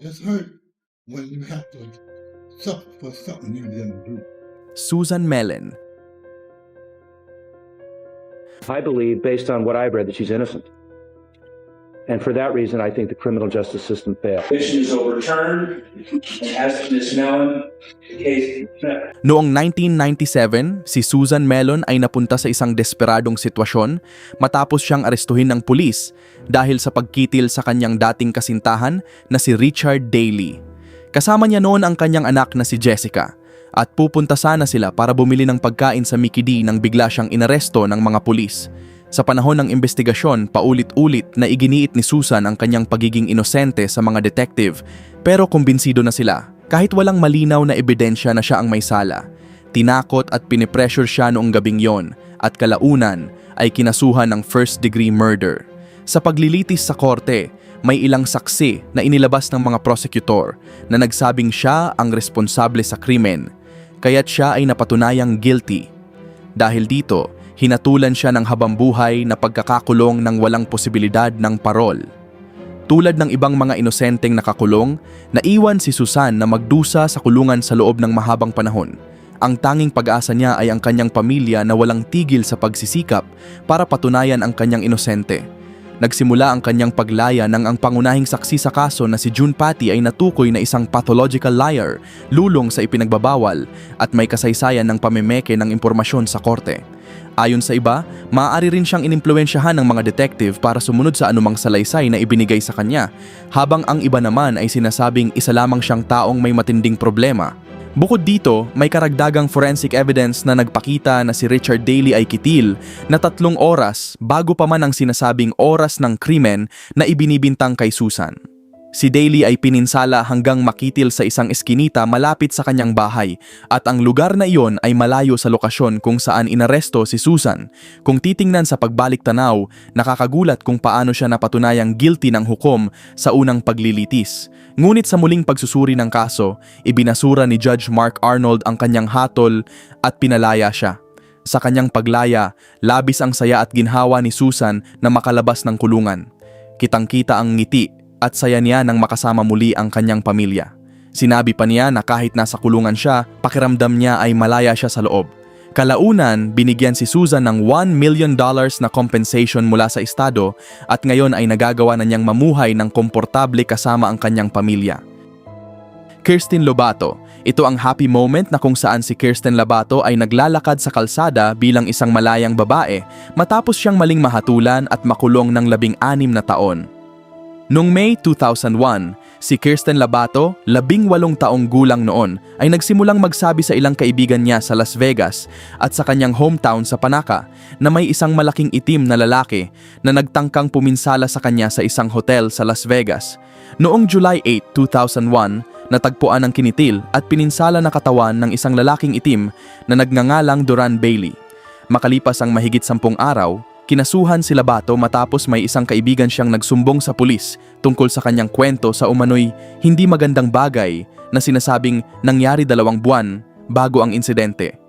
It's hurt when you have to suffer for something you didn't do. Susan Mellen. I believe, based on what I've read, that she's innocent. And for that reason, I think the criminal justice system failed. Conviction is overturned. And as to Ms. Mellon, the case is dismissed. Noong 1997, si Susan Mellen ay napunta sa isang desperadong sitwasyon matapos siyang arestuhin ng pulis dahil sa pagkitil sa kanyang dating kasintahan na si Richard Daley. Kasama niya noon ang kanyang anak na si Jessica at pupunta sana sila para bumili ng pagkain sa Mickey D nang bigla siyang inaresto ng mga pulis. Sa panahon ng investigasyon, paulit-ulit na iginiit ni Susan ang kanyang pagiging inosente sa mga detective, pero kumbinsido na sila kahit walang malinaw na ebidensya na siya ang may sala. Tinakot at pinipressure siya noong gabing yon at kalaunan ay kinasuhan ng first-degree murder. Sa paglilitis sa korte, may ilang saksi na inilabas ng mga prosecutor na nagsabing siya ang responsable sa krimen, kaya't siya ay napatunayang guilty. Dahil dito, hinatulan siya ng habambuhay na pagkakakulong ng walang posibilidad ng parol. Tulad ng ibang mga inosenteng nakakulong, naiwan si Susan na magdusa sa kulungan sa loob ng mahabang panahon. Ang tanging pag-asa niya ay ang kanyang pamilya na walang tigil sa pagsisikap para patunayan ang kanyang inosente. Nagsimula ang kanyang paglaya nang ang pangunahing saksi sa kaso na si June Patty ay natukoy na isang pathological liar, lulong sa ipinagbabawal at may kasaysayan ng pamemeke ng impormasyon sa korte. Ayon sa iba, maaari rin siyang inimpluwensyahan ng mga detective para sumunod sa anumang salaysay na ibinigay sa kanya, habang ang iba naman ay sinasabing isa lamang siyang taong may matinding problema. Bukod dito, may karagdagang forensic evidence na nagpakita na si Richard Daley ay kitil na 3 oras bago pa man ang sinasabing oras ng krimen na ibinibintang kay Susan. Si Daley ay pininsala hanggang makitil sa isang eskinita malapit sa kanyang bahay at ang lugar na iyon ay malayo sa lokasyon kung saan inaresto si Susan. Kung titingnan sa pagbalik tanaw, nakakagulat kung paano siya napatunayang guilty ng hukom sa unang paglilitis. Ngunit sa muling pagsusuri ng kaso, ibinasura ni Judge Mark Arnold ang kanyang hatol at pinalaya siya. Sa kanyang paglaya, labis ang saya at ginhawa ni Susan na makalabas ng kulungan. Kitang-kita ang ngiti at saya niya nang makasama muli ang kanyang pamilya. Sinabi pa niya na kahit nasa kulungan siya, pakiramdam niya ay malaya siya sa loob. Kalaunan, binigyan si Susan ng $1 million na compensation mula sa estado at ngayon ay nagagawa na niyang mamuhay ng komportable kasama ang kanyang pamilya. Kirsten Lobato. Ito ang happy moment na kung saan si Kirsten Lobato ay naglalakad sa kalsada bilang isang malayang babae matapos siyang maling mahatulan at makulong ng 16 na taon. Noong May 2001, si Kirsten Lobato, 18 taong gulang noon, ay nagsimulang magsabi sa ilang kaibigan niya sa Las Vegas at sa kanyang hometown sa Panaca na may isang malaking itim na lalaki na nagtangkang puminsala sa kanya sa isang hotel sa Las Vegas. Noong July 8, 2001, natagpuan ang kinitil at pininsala na katawan ng isang lalaking itim na nagngangalang Duran Bailey. Makalipas ang mahigit 10 araw, kinasuhan si Lobato matapos may isang kaibigan siyang nagsumbong sa pulis tungkol sa kanyang kwento sa umano'y hindi magandang bagay na sinasabing nangyari 2 buwan bago ang insidente.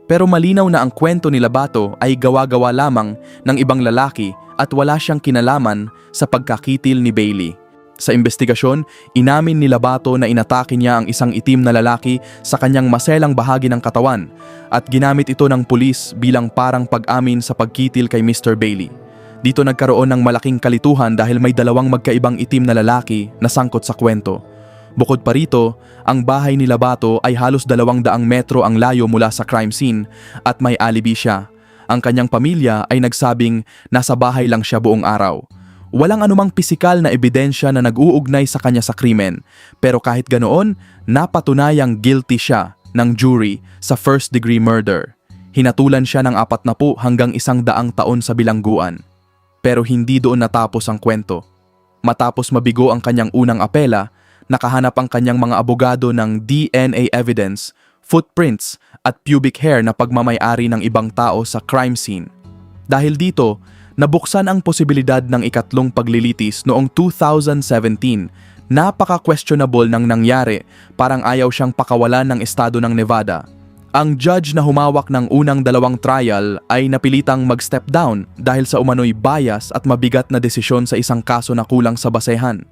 Pero malinaw na ang kwento ni Lobato ay gawa-gawa lamang ng ibang lalaki at wala siyang kinalaman sa pagkakitil ni Bailey. Sa investigasyon, inamin ni Lobato na inatake niya ang isang itim na lalaki sa kanyang maselang bahagi ng katawan at ginamit ito ng pulis bilang parang pag-amin sa pagkitil kay Mr. Bailey. Dito nagkaroon ng malaking kalituhan dahil may 2 magkaibang itim na lalaki na sangkot sa kwento. Bukod pa rito, ang bahay ni Lobato ay halos 200 metro ang layo mula sa crime scene at may alibi siya. Ang kanyang pamilya ay nagsabing nasa bahay lang siya buong araw. Walang anumang pisikal na ebidensya na nag-uugnay sa kanya sa krimen, pero kahit ganoon, napatunayang guilty siya ng jury sa first-degree murder. Hinatulan siya ng 40 hanggang 100 taon sa bilangguan. Pero hindi doon natapos ang kwento. Matapos mabigo ang kanyang unang apela, nakahanap ang kanyang mga abogado ng DNA evidence, footprints at pubic hair na pagmamay-ari ng ibang tao sa crime scene. Dahil dito, nabuksan ang posibilidad ng ikatlong paglilitis noong 2017. Napaka-questionable ng nangyari, parang ayaw siyang pakawalan ng estado ng Nevada. Ang judge na humawak ng unang 2 trial ay napilitang mag-step down dahil sa umano'y bias at mabigat na desisyon sa isang kaso na kulang sa basehan.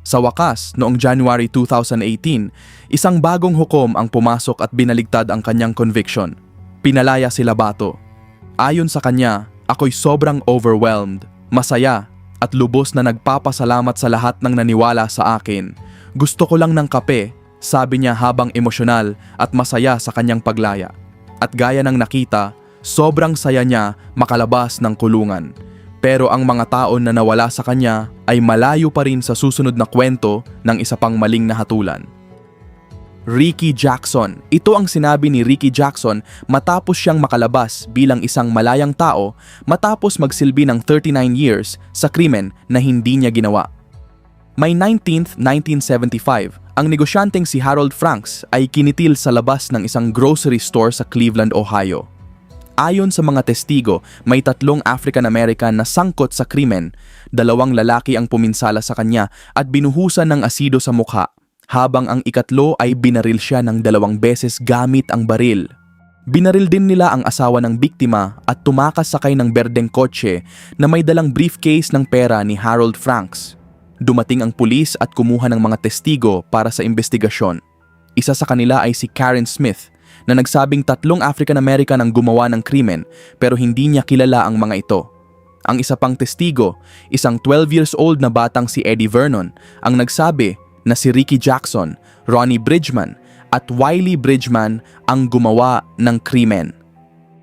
Sa wakas, noong January 2018, isang bagong hukom ang pumasok at binaligtad ang kanyang conviction. Pinalaya si Labato. Ayon sa kanya, ako'y sobrang overwhelmed, masaya, at lubos na nagpapasalamat sa lahat ng naniwala sa akin. Gusto ko lang ng kape, sabi niya habang emosyonal at masaya sa kanyang paglaya. At gaya ng nakita, sobrang saya niya makalabas ng kulungan. Pero ang mga taon na nawala sa kanya ay malayo pa rin sa susunod na kwento ng isa pang maling na hatulan. Ricky Jackson. Ito ang sinabi ni Ricky Jackson matapos siyang makalabas bilang isang malayang tao matapos magsilbi ng 39 years sa krimen na hindi niya ginawa. May 19th, 1975, ang negosyanteng si Harold Franks ay kinitil sa labas ng isang grocery store sa Cleveland, Ohio. Ayon sa mga testigo, may 3 African-American na sangkot sa krimen, 2 lalaki ang puminsala sa kanya at binuhusan ng asido sa mukha, habang ang ikatlo ay binaril siya ng 2 beses gamit ang baril. Binaril din nila ang asawa ng biktima at tumakas sakay ng berdeng kotse na may dalang briefcase ng pera ni Harold Franks. Dumating ang pulis at kumuha ng mga testigo para sa investigasyon. Isa sa kanila ay si Karen Smith, na nagsabing 3 African-American ang gumawa ng krimen pero hindi niya kilala ang mga ito. Ang isa pang testigo, isang 12 years old na batang si Eddie Vernon, ang nagsabi na si Ricky Jackson, Ronnie Bridgman at Wiley Bridgman ang gumawa ng krimen.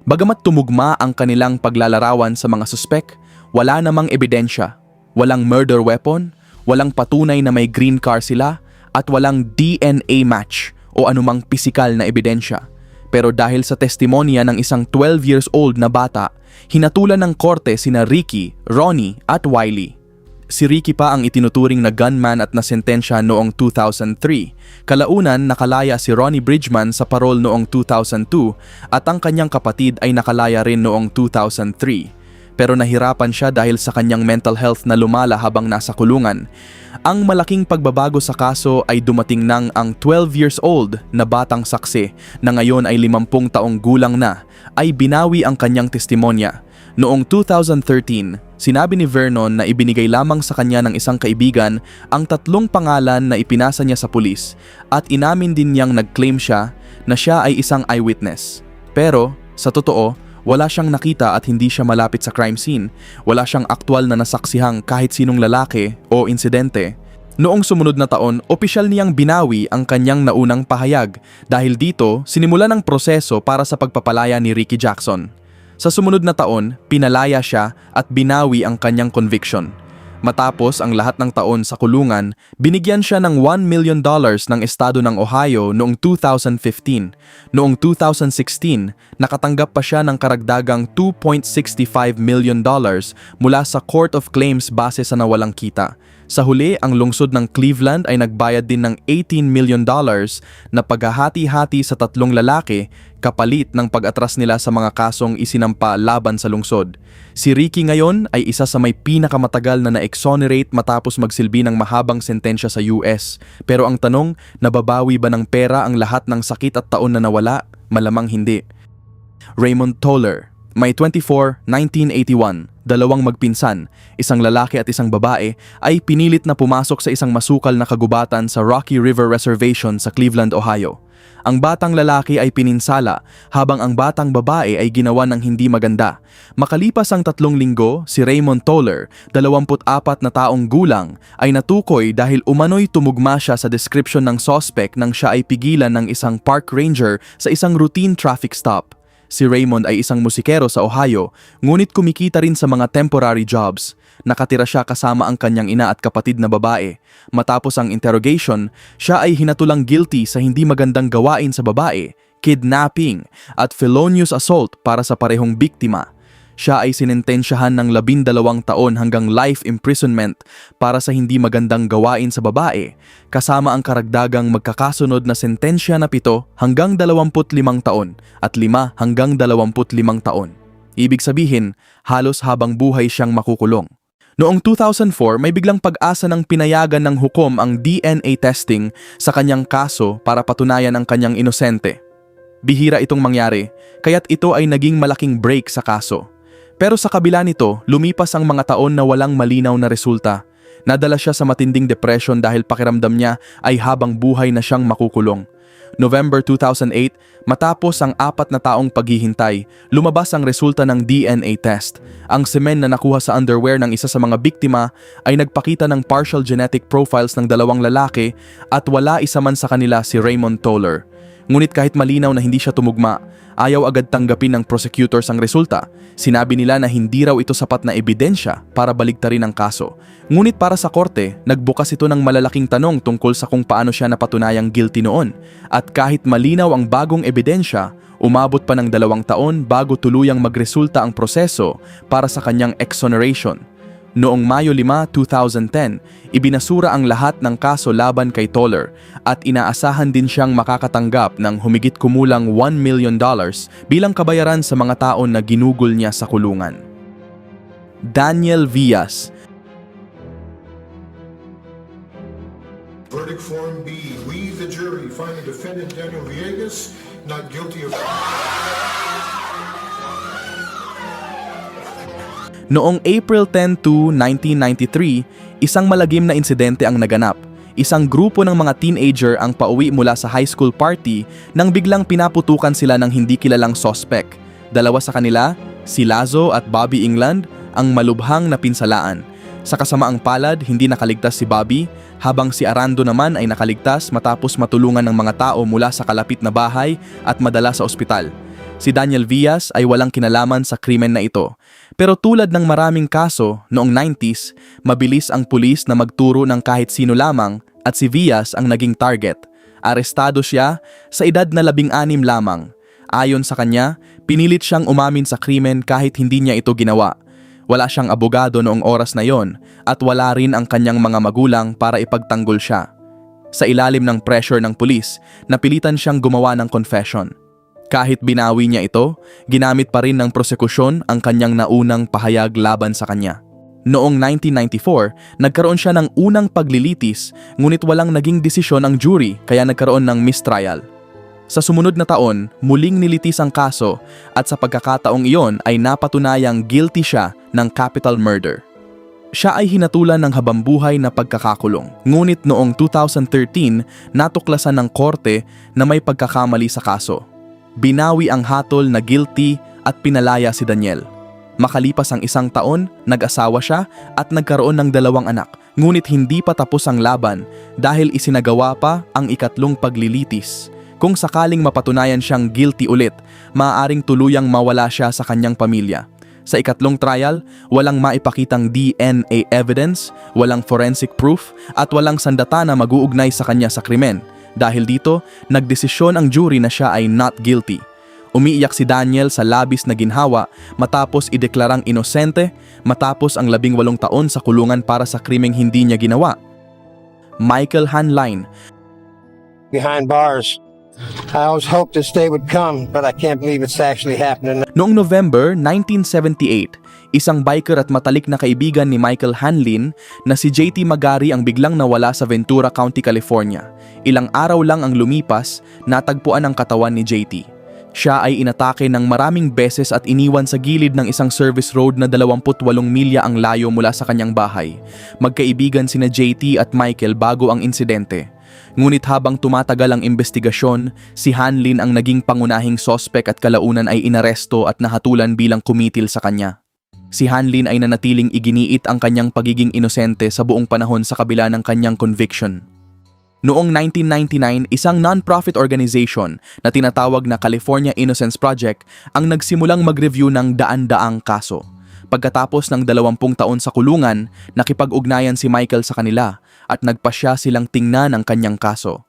Bagamat tumugma ang kanilang paglalarawan sa mga suspek, wala namang ebidensya, walang murder weapon, walang patunay na may green car sila at walang DNA match o anumang pisikal na ebidensya. Pero dahil sa testimonya ng isang 12 years old na bata, hinatulan ng korte sina Ricky, Ronnie at Wiley. Si Ricky pa ang itinuturing na gunman at nasentensya noong 2003. Kalaunan nakalaya si Ronnie Bridgman sa parol noong 2002 at ang kanyang kapatid ay nakalaya rin noong 2003. Pero nahirapan siya dahil sa kanyang mental health na lumala habang nasa kulungan. Ang malaking pagbabago sa kaso ay dumating nang ang 12 years old na batang saksi na ngayon ay 50 taong gulang na ay binawi ang kanyang testimonya. Noong 2013, sinabi ni Vernon na ibinigay lamang sa kanya ng isang kaibigan ang 3 pangalan na ipinasa niya sa pulis at inamin din niyang nag-claim siya na siya ay isang eyewitness. Pero, sa totoo, wala siyang nakita at hindi siya malapit sa crime scene. Wala siyang aktwal na nasaksihang kahit sinong lalaki o insidente. Noong sumunod na taon, opisyal niyang binawi ang kanyang naunang pahayag. Dahil dito, sinimulan ang proseso para sa pagpapalaya ni Ricky Jackson. Sa sumunod na taon, pinalaya siya at binawi ang kanyang conviction. Matapos ang lahat ng taon sa kulungan, binigyan siya ng $1 million ng estado ng Ohio noong 2015. Noong 2016, nakatanggap pa siya ng karagdagang $2.65 million mula sa Court of Claims base sa nawalang kita. Sa huli, ang lungsod ng Cleveland ay nagbayad din ng $18 million na paghahati-hati sa 3 lalaki kapalit ng pag-atras nila sa mga kasong isinampa laban sa lungsod. Si Ricky ngayon ay isa sa may pinakamatagal na na-exonerate matapos magsilbi ng mahabang sentensya sa US. Pero ang tanong, nababawi ba ng pera ang lahat ng sakit at taon na nawala? Malamang hindi. Raymond Toller, May 24, 1981, 2 magpinsan, isang lalaki at isang babae, ay pinilit na pumasok sa isang masukal na kagubatan sa Rocky River Reservation sa Cleveland, Ohio. Ang batang lalaki ay pininsala habang ang batang babae ay ginawa ng hindi maganda. Makalipas ang 3 linggo, si Raymond Toller, 24 na taong gulang, ay natukoy dahil umano'y tumugma siya sa description ng suspect nang siya ay pigilan ng isang park ranger sa isang routine traffic stop. Si Raymond ay isang musikero sa Ohio, ngunit kumikita rin sa mga temporary jobs. Nakatira siya kasama ang kanyang ina at kapatid na babae. Matapos ang interrogation, siya ay hinatulang guilty sa hindi magandang gawain sa babae, kidnapping, at felonious assault para sa parehong biktima. Siya ay sinentensyahan ng 12 taon hanggang life imprisonment para sa hindi magandang gawain sa babae, kasama ang karagdagang magkakasunod na sentensya na 7 hanggang 25 taon at 5 hanggang 25 taon. Ibig sabihin, halos habang buhay siyang makukulong. Noong 2004, may biglang pag-asa ng pinayagan ng hukom ang DNA testing sa kanyang kaso para patunayan ang kanyang inosente. Bihira itong mangyari, kaya't ito ay naging malaking break sa kaso. Pero sa kabila nito, lumipas ang mga taon na walang malinaw na resulta. Nadala siya sa matinding depression dahil pakiramdam niya ay habang buhay na siyang makukulong. November 2008, matapos ang 4 na taong paghihintay, lumabas ang resulta ng DNA test. Ang semen na nakuha sa underwear ng isa sa mga biktima ay nagpakita ng partial genetic profiles ng 2 lalaki at wala isa man sa kanila si Raymond Toller. Ngunit kahit malinaw na hindi siya tumugma, ayaw agad tanggapin ng prosecutors ang resulta. Sinabi nila na hindi raw ito sapat na ebidensya para baligtarin ang kaso. Ngunit para sa korte, nagbukas ito ng malalaking tanong tungkol sa kung paano siya napatunayang guilty noon. At kahit malinaw ang bagong ebidensya, umabot pa ng 2 taon bago tuluyang magresulta ang proseso para sa kanyang exoneration. Noong Mayo 5, 2010, ibinasura ang lahat ng kaso laban kay Toller at inaasahan din siyang makakatanggap ng humigit kumulang $1 million bilang kabayaran sa mga taon na ginugol niya sa kulungan. Daniel Villas. Verdict Form B. We, the jury, find the defendant Daniel Villegas not guilty of... Noong April 10 to 1993, isang malagim na insidente ang naganap. Isang grupo ng mga teenager ang pauwi mula sa high school party nang biglang pinaputukan sila ng hindi kilalang sospek. 2 sa kanila, si Lazo at Bobby England, ang malubhang napinsalaan. Sa kasamaang palad, hindi nakaligtas si Bobby, habang si Arando naman ay nakaligtas matapos matulungan ng mga tao mula sa kalapit na bahay at madala sa ospital. Si Daniel Villas ay walang kinalaman sa krimen na ito. Pero tulad ng maraming kaso noong 90s, mabilis ang pulis na magturo ng kahit sino lamang at si Villas ang naging target. Arestado siya sa edad na 16 lamang. Ayon sa kanya, pinilit siyang umamin sa krimen kahit hindi niya ito ginawa. Wala siyang abogado noong oras na yon at wala rin ang kanyang mga magulang para ipagtanggol siya. Sa ilalim ng pressure ng pulis, napilitan siyang gumawa ng confession. Kahit binawi niya ito, ginamit pa rin ng prosekusyon ang kanyang naunang pahayag laban sa kanya. Noong 1994, nagkaroon siya ng unang paglilitis, ngunit walang naging desisyon ang jury kaya nagkaroon ng mistrial. Sa sumunod na taon, muling nilitis ang kaso at sa pagkakataong iyon ay napatunayang guilty siya ng capital murder. Siya ay hinatulan ng habambuhay na pagkakakulong. Ngunit noong 2013, natuklasan ng korte na may pagkakamali sa kaso. Binawi ang hatol na guilty at pinalaya si Daniel. Makalipas ang 1 taon, nag-asawa siya at nagkaroon ng 2 anak. Ngunit hindi pa tapos ang laban dahil isinagawa pa ang 3 paglilitis. Kung sakaling mapatunayan siyang guilty ulit, maaaring tuluyang mawala siya sa kanyang pamilya. Sa 3 trial, walang maipakitang DNA evidence, walang forensic proof at walang sandata na mag-uugnay sa kanya sa krimen. Dahil dito, nagdesisyon ang jury na siya ay not guilty. Umiiyak si Daniel sa labis na ginhawa matapos ideklarang inosente matapos ang 18 taon sa kulungan para sa krimeng hindi niya ginawa. Michael Hanline. Behind bars. I always hoped this day would come, but I can't believe it's actually happening. Noong November 1978, isang biker at matalik na kaibigan ni Michael Hanlin na si JT Magari ang biglang nawala sa Ventura County, California. Ilang araw lang ang lumipas, natagpuan ang katawan ni JT. Siya ay inatake ng maraming beses at iniwan sa gilid ng isang service road na 28 milya ang layo mula sa kanyang bahay. Magkaibigan sina JT at Michael bago ang insidente. Ngunit habang tumatagal ang investigasyon, si Hanlin ang naging pangunahing sospek at kalaunan ay inaresto at nahatulan bilang kumitil sa kanya. Si Hanlin ay nanatiling iginiit ang kanyang pagiging inosente sa buong panahon sa kabila ng kanyang conviction. Noong 1999, isang non-profit organization na tinatawag na California Innocence Project ang nagsimulang mag-review ng daan-daang kaso. Pagkatapos ng 20 taon sa kulungan, nakipag-ugnayan si Michael sa kanila at nagpasya silang tingnan ang kanyang kaso.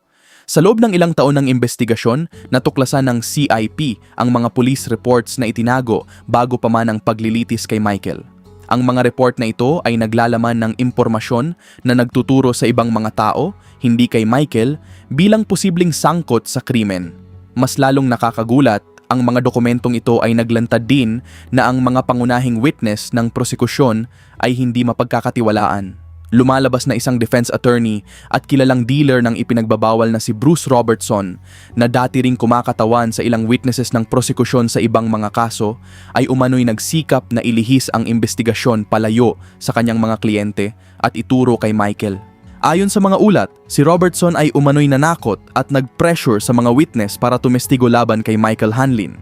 Sa loob ng ilang taon ng investigasyon, natuklasan ng CIP ang mga police reports na itinago bago pa man ang paglilitis kay Michael. Ang mga report na ito ay naglalaman ng impormasyon na nagtuturo sa ibang mga tao, hindi kay Michael, bilang posibleng sangkot sa krimen. Mas lalong nakakagulat, ang mga dokumentong ito ay naglantad din na ang mga pangunahing witness ng prosekusyon ay hindi mapagkakatiwalaan. lumalabas na isang defense attorney at kilalang dealer ng ipinagbabawal na si Bruce Robertson na dati ring kumakatawan sa ilang witnesses ng prosekusyon sa ibang mga kaso ay umano'y nagsikap na ilihis ang investigasyon palayo sa kanyang mga kliyente at ituro kay Michael. Ayon sa mga ulat, si Robertson ay umano'y nanakot at nag-pressure sa mga witness para tumestigo laban kay Michael Hanlin.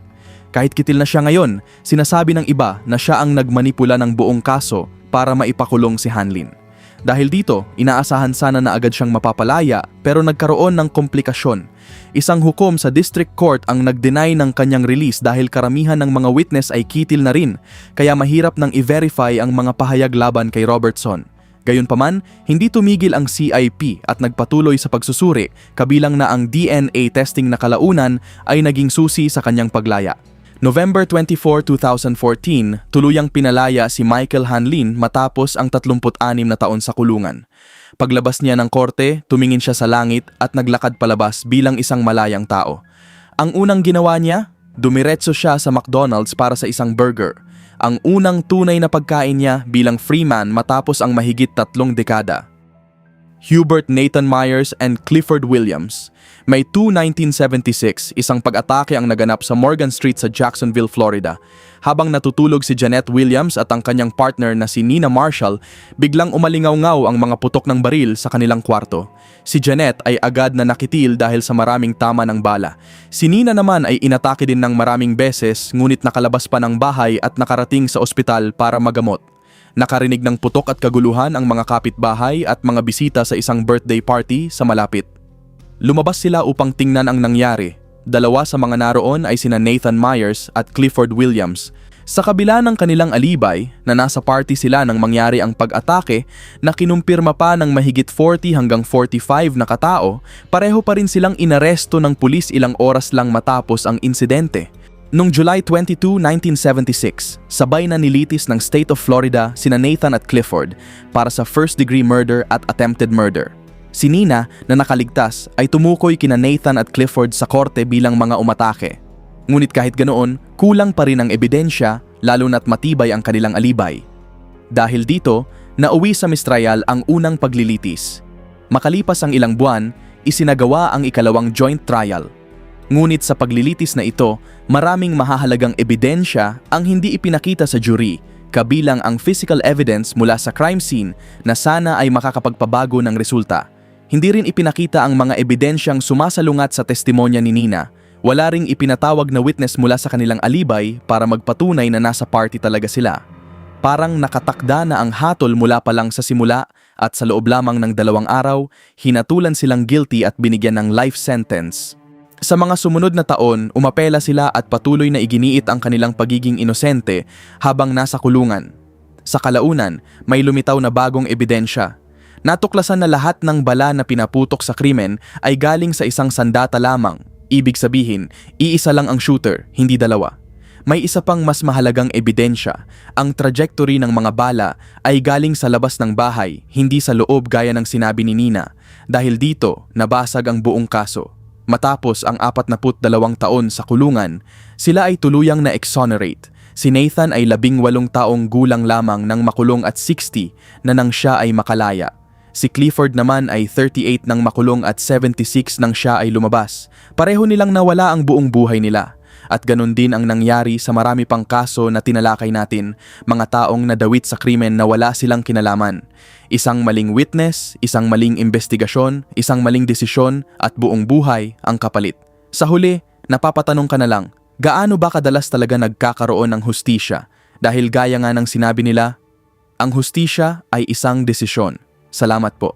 Kahit kitil na siya ngayon, sinasabi ng iba na siya ang nagmanipula ng buong kaso para maipakulong si Hanlin. Dahil dito, inaasahan sana na agad siyang mapapalaya pero nagkaroon ng komplikasyon. Isang hukom sa district court ang nag-deny ng kanyang release dahil karamihan ng mga witness ay kitil na rin, kaya mahirap nang i-verify ang mga pahayag laban kay Robertson. Gayunpaman, hindi tumigil ang CIP at nagpatuloy sa pagsusuri, kabilang na ang DNA testing na kalaunan ay naging susi sa kanyang paglaya. November 24, 2014, tuluyang pinalaya si Michael Hanlin matapos ang 36 na taon sa kulungan. Paglabas niya ng korte, tumingin siya sa langit at naglakad palabas bilang isang malayang tao. Ang unang ginawa niya, dumiretso siya sa McDonald's para sa isang burger. Ang unang tunay na pagkain niya bilang freeman matapos ang mahigit 3 dekada. Hubert Nathan Myers and Clifford Williams. May 1976, isang pag-atake ang naganap sa Morgan Street sa Jacksonville, Florida. Habang natutulog si Jeanette Williams at ang kanyang partner na si Nina Marshall, biglang umalingaw-ngaw ang mga putok ng baril sa kanilang kwarto. Si Jeanette ay agad na nakitil dahil sa maraming tama ng bala. Si Nina naman ay inatake din ng maraming beses, ngunit nakalabas pa ng bahay at nakarating sa ospital para magamot. Nakarinig ng putok at kaguluhan ang mga kapitbahay at mga bisita sa isang birthday party sa malapit. Lumabas sila upang tingnan ang nangyari. Dalawa sa mga naroon ay sina Nathan Myers at Clifford Williams. Sa kabila ng kanilang alibay na nasa party sila nang mangyari ang pag-atake na kinumpirma pa ng mahigit 40 hanggang 45 na katao, pareho pa rin silang inaresto ng pulis ilang oras lang matapos ang insidente. Noong July 22, 1976, sabay na nilitis ng State of Florida sina Nathan at Clifford para sa first-degree murder at attempted murder. Si Nina, na nakaligtas, ay tumukoy kina Nathan at Clifford sa korte bilang mga umatake. Ngunit kahit ganoon, kulang pa rin ang ebidensya, lalo na't matibay ang kanilang alibay. Dahil dito, nauwi sa mistrial ang unang paglilitis. Makalipas ang ilang buwan, isinagawa ang ikalawang joint trial. Ngunit sa paglilitis na ito, maraming mahahalagang ebidensya ang hindi ipinakita sa jury, kabilang ang physical evidence mula sa crime scene na sana ay makakapagpabago ng resulta. Hindi rin ipinakita ang mga ebidensyang sumasalungat sa testimonya ni Nina. Wala ring ipinatawag na witness mula sa kanilang alibay para magpatunay na nasa party talaga sila. Parang nakatakda na ang hatol mula pa lang sa simula at sa loob lamang ng 2 araw, hinatulan silang guilty at binigyan ng life sentence. Sa mga sumunod na taon, umapela sila at patuloy na iginiit ang kanilang pagiging inosente habang nasa kulungan. Sa kalaunan, may lumitaw na bagong ebidensya. Natuklasan na lahat ng bala na pinaputok sa krimen ay galing sa isang sandata lamang. Ibig sabihin, iisa lang ang shooter, hindi dalawa. May isa pang mas mahalagang ebidensya. Ang trajectory ng mga bala ay galing sa labas ng bahay, hindi sa loob gaya ng sinabi ni Nina. Dahil dito, nabasag ang buong kaso. Matapos ang 42 taon sa kulungan, sila ay tuluyang na-exonerate. Si Nathan ay 18 taong gulang lamang nang makulong at 60 na nang siya ay makalaya. Si Clifford naman ay 38 nang makulong at 76 nang siya ay lumabas. Pareho nilang nawala ang buong buhay nila. At ganun din ang nangyari sa marami pang kaso na tinalakay natin, mga taong nadawit sa krimen na wala silang kinalaman. Isang maling witness, isang maling investigasyon, isang maling desisyon at buong buhay ang kapalit. Sa huli, napapatanong ka na lang, gaano ba kadalas talaga nagkakaroon ng hustisya? Dahil gaya nga ng sinabi nila, ang hustisya ay isang desisyon. Salamat po.